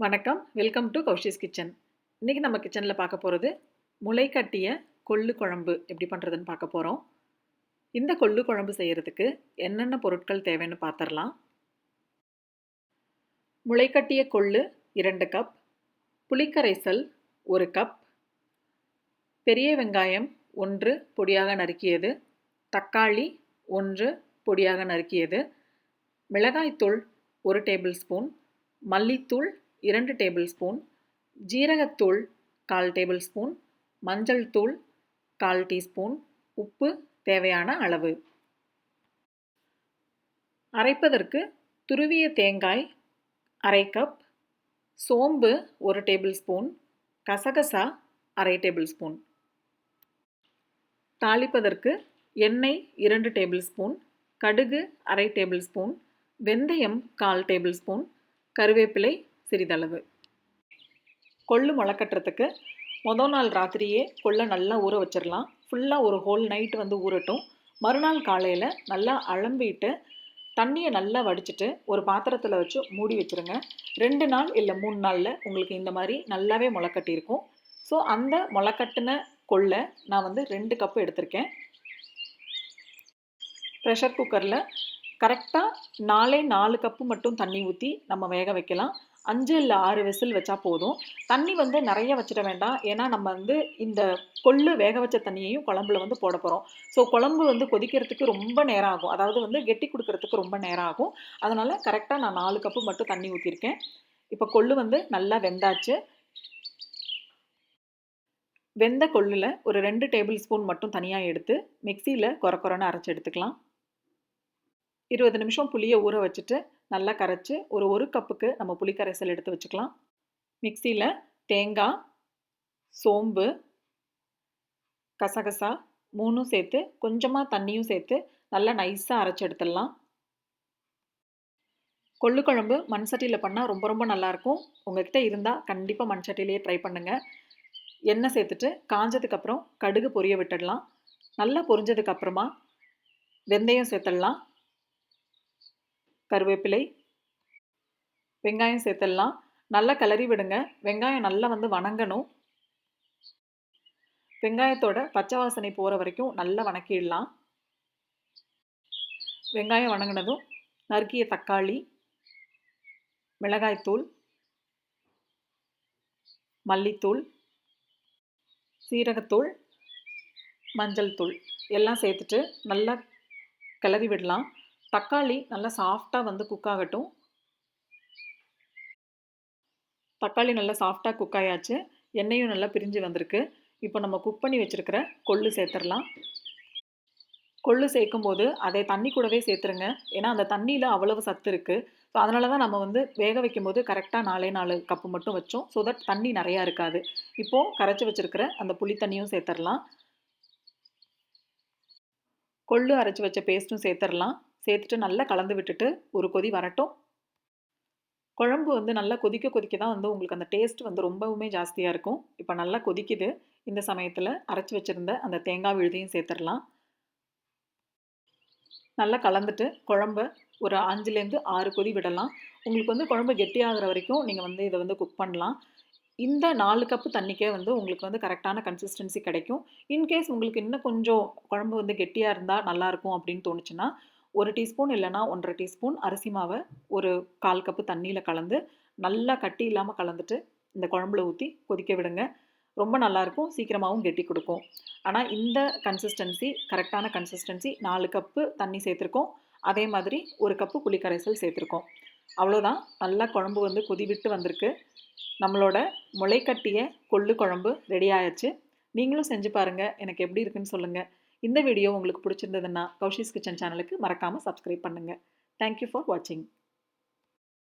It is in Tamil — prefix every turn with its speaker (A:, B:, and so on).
A: வணக்கம், வெல்கம் டு கௌஷிஸ் கிச்சன். இன்றைக்கி நம்ம கிச்சனில் பார்க்க போகிறது முளை கட்டிய கொள்ளு குழம்பு எப்படி பண்ணுறதுன்னு பார்க்க போகிறோம். இந்த கொள்ளு குழம்பு செய்கிறதுக்கு என்னென்ன பொருட்கள் தேவைன்னு பார்த்துடலாம். முளை கட்டிய கொள்ளு 2 கப், புளிக்கரைசல் 1 கப், பெரிய வெங்காயம் 1 பொடியாக நறுக்கியது, தக்காளி 1 பொடியாக நறுக்கியது, மிளகாய்த்தூள் 1 டேபிள் ஸ்பூன், மல்லித்தூள் 2 டேபிள் ஸ்பூன், ஜீரகத்தூள் 1/4 டேபிள் ஸ்பூன், மஞ்சள் தூள் 1/4 டீஸ்பூன், உப்பு தேவையான அளவு. அரைப்பதற்கு துருவிய தேங்காய் 1/2 கப், சோம்பு 1 டேபிள் ஸ்பூன், கசகசா 1/2 டேபிள் ஸ்பூன். தாளிப்பதற்கு எண்ணெய் 2 டேபிள் ஸ்பூன், கடுகு 1/2 டேபிள் ஸ்பூன், வெந்தயம் 1/4 டேபிள் ஸ்பூன், கருவேப்பிலை சிறிதளவு. கொள்ளு முளைக்கட்டுறதுக்கு முதல் நாள் ராத்திரியே கொள்ளை நல்லா ஊற வச்சிடலாம். ஃபுல்லாக ஒரு ஹோல் நைட் ஊறட்டும். மறுநாள் காலையில் நல்லா அலம்பிட்டு தண்ணியை நல்லா வடிச்சிட்டு ஒரு பாத்திரத்தில் வச்சு மூடி வச்சுருங்க. 2 நாள் இல்லை 3 நாளில் உங்களுக்கு இந்த மாதிரி நல்லாவே முளைக்கட்டியிருக்கும். ஸோ அந்த முளைக்கட்டின கொள்ளை நான் 2 கப்பு எடுத்திருக்கேன். ப்ரெஷர் குக்கரில் கரெக்டாக 4 கப்பு மட்டும் தண்ணி ஊற்றி நம்ம வேக வைக்கலாம். 5 இல்லை 6 விசில் வச்சா போதும். தண்ணி நிறைய வச்சிட வேண்டாம். ஏன்னா நம்ம இந்த கொள்ளு வேக வச்ச தண்ணியையும் குழம்புல போட போகிறோம். ஸோ குழம்பு கொதிக்கிறதுக்கு ரொம்ப நேரம் ஆகும். அதாவது கெட்டி கொடுக்கறதுக்கு ரொம்ப நேரம் ஆகும். அதனால் கரெக்டாக நான் 4 கப்பு மட்டும் தண்ணி ஊற்றிருக்கேன். இப்போ கொள்ளு நல்லா வெந்தாச்சு. வெந்த கொள்ளில் ஒரு 2 டேபிள் ஸ்பூன் மட்டும் தனியாக எடுத்து மிக்சியில் கொரன்னு அரைச்சி எடுத்துக்கலாம். 20 நிமிஷம் புளியை ஊற வச்சுட்டு நல்லா கரைச்சி ஒரு கப்புக்கு நம்ம புளி கரைசல் எடுத்து வச்சுக்கலாம். மிக்சியில் தேங்காய், சோம்பு, கசகசா 3 சேர்த்து கொஞ்சமாக தண்ணியும் சேர்த்து நல்லா நைஸாக அரைச்சி எடுத்துடலாம். கொள்ளு குழம்பு மண் சட்டியில் பண்ணால் ரொம்ப ரொம்ப நல்லாயிருக்கும். உங்கள்கிட்ட இருந்தால் கண்டிப்பாக மண் சட்டிலேயே ட்ரை பண்ணுங்கள். எண்ணெய் சேர்த்துட்டு காஞ்சதுக்கப்புறம் கடுகு பொரிய விட்டுடலாம். நல்லா பொரிஞ்சதுக்கப்புறமா வெந்தயம் சேர்த்துடலாம், கருவேப்பிலை, வெங்காயம் சேர்த்துடலாம். நல்லா கிளறி விடுங்க. வெங்காயம் நல்லா வணங்கணும். வெங்காயத்தோட பச்சை வாசனை போகிற வரைக்கும் நல்லா வணக்கிடலாம். வெங்காயம் வணங்கினதும் நறுக்கிய தக்காளி, மிளகாய்த்தூள், மல்லித்தூள், சீரகத்தூள், மஞ்சள் தூள் எல்லாம் சேர்த்துட்டு நல்லா கிளறி விடலாம். தக்காளி நல்லா சாஃப்டாக குக் ஆகட்டும். தக்காளி நல்லா சாஃப்டாக குக் ஆயாச்சு. எண்ணெயும் நல்லா பிரிஞ்சு வந்திருக்கு. இப்போ நம்ம குக் பண்ணி வச்சுருக்கிற கொள்ளு சேர்த்துடலாம். கொள்ளு சேர்க்கும்போது அதை தண்ணி கூடவே சேர்த்துருங்க. ஏன்னா அந்த தண்ணியில் அவ்வளவு சத்து இருக்குது. ஸோ அதனால தான் நம்ம வேக வைக்கும்போது கரெக்டாக 4 கப்பு மட்டும் வச்சோம். ஸோ தட் தண்ணி நிறையா இருக்காது. இப்போது கரைச்சி வச்சுருக்கிற அந்த புளி தண்ணியும் சேர்த்துடலாம். கொள்ளு அரைச்சி வச்ச பேஸ்ட்டும் சேர்த்துடலாம். சேர்த்துட்டு நல்லா கலந்து விட்டுட்டு ஒரு கொதி வரட்டும். குழம்பு நல்லா கொதிக்க தான் உங்களுக்கு அந்த டேஸ்ட் ரொம்பவுமே ஜாஸ்தியாக இருக்கும். இப்போ நல்லா கொதிக்குது. இந்த சமயத்தில் அரைச்சி வச்சுருந்த அந்த தேங்காய் விழுதையும் சேர்த்துடலாம். நல்லா கலந்துட்டு குழம்ப ஒரு 5லேருந்து 6 கொதி விடலாம். உங்களுக்கு குழம்பு கெட்டியாகிற வரைக்கும் நீங்கள் இதை குக் பண்ணலாம். இந்த 4 கப்பு தண்ணிக்கே உங்களுக்கு கரெக்டான கன்சிஸ்டன்சி கிடைக்கும். இன்கேஸ் உங்களுக்கு இன்னும் கொஞ்சம் குழம்பு கெட்டியாக இருந்தால் நல்லாயிருக்கும் அப்படின்னு தோணுச்சுன்னா 1 டீஸ்பூன் இல்லைனா 1.5 டீஸ்பூன் அரிசி மாவை ஒரு 1/4 கப்பு தண்ணியில் கலந்து நல்லா கட்டி இல்லாமல் கலந்துட்டு இந்த குழம்புல ஊற்றி கொதிக்க விடுங்க. ரொம்ப நல்லாயிருக்கும். சீக்கிரமாகவும் கெட்டி கொடுக்கும். ஆனால் இந்த கன்சிஸ்டன்சி கரெக்டான கன்சிஸ்டன்சி. 4 கப்பு தண்ணி சேர்த்துருக்கோம். அதே மாதிரி 1 கப்பு புளி கரைசல் சேர்த்துருக்கோம். அவ்வளோதான். நல்லா குழம்பு கொதி விட்டு வந்திருக்கு. நம்மளோட முளைக்கட்டிய கொள்ளு குழம்பு ரெடி ஆயிடுச்சு. நீங்களும் செஞ்சு பாருங்கள். எனக்கு எப்படி இருக்குன்னு சொல்லுங்கள். இந்த வீடியோ உங்களுக்கு பிடிச்சிருந்ததுன்னா கௌஷிஸ் கிச்சன் சேனலுக்கு மறக்காமல் சப்ஸ்கிரைப் பண்ணுங்கள். தேங்க்யூ ஃபார் வாட்சிங்.